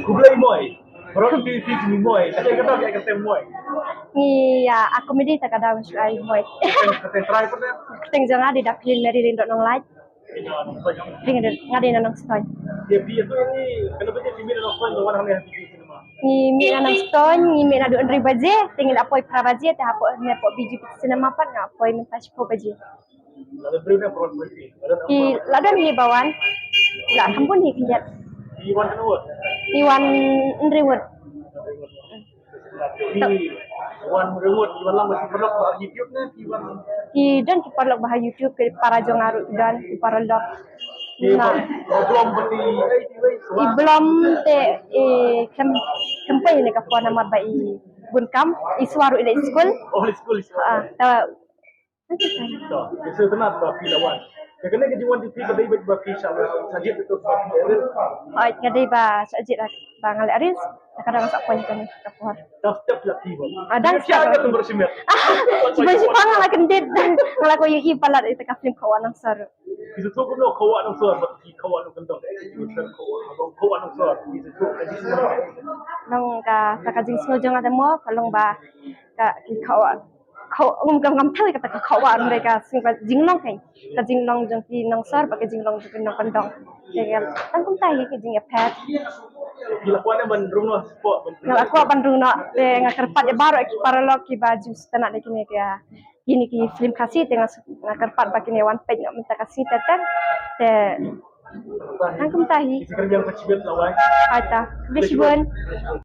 Kublai Moy. Baru TV ni Moy. Tapi kata dia kata Moy. Ni ya aku medi tak ada masuk ai boy. Kata try pun dia. Teng jangan ada pilih meri rindok nong light. Ring ngade nang stone. Dia tu ni kenapa dia film nang stone lawan hang TV cinema. Ni mi nang stone, ni mi nadu andri baje, tinggal apoi pra baje teh apo ne po biji cinema pan apoi minta po baje. Lalu beri pro berarti. Ki ladan ni bawan. La kampun ni kiat. Iwan kenapa? Iwan andri word. Iwan remote Iwan lang masih perlu buat YouTube ni Iwan. Ki dan ki parlok bah YouTube ke para jongaru dan ki parlok. Nah, belum beli belum te campaign ni ka po nama ba bunkam iswaru ila school. Oh school. Tawa Itu kenapa pilawan? Ya kena ke jiwan TV kedai baik baki insya-Allah. Sajid itu baki Eril. Ai kedai ba sajid bangal Aris. Kadang masak poin kami kapuar. Step lagi bang. Ada siapa tu bersimir. Sebab si pang lah kendit. Kalau ko yung ipalat itu ka film kawan ng sar. Bisa tu ko no kawan ng sar baki kawan ng kandang. Future kawan ng sar. Bisa tu kaji semua. Nang ka kajing snojong ada mo kalong ba ka kawan. Kau ngam tahu kata kawan mereka singkat jinglong kai. Ka jinglong jong ki nang sar pakai jinglong jong nang kandang. Kaya tangkum tahi ki jing pet. Gila kuan bandrung no sport. Ngal aku bandrung no ngakerpat ya baru ki paralog ki baju tanak de kini kaya ini ki film kasih tengah ngakerpat bakini one page nak minta kasih teten te tangkum tahi. Sekarang yang kecil lawan. Aita, bisibun.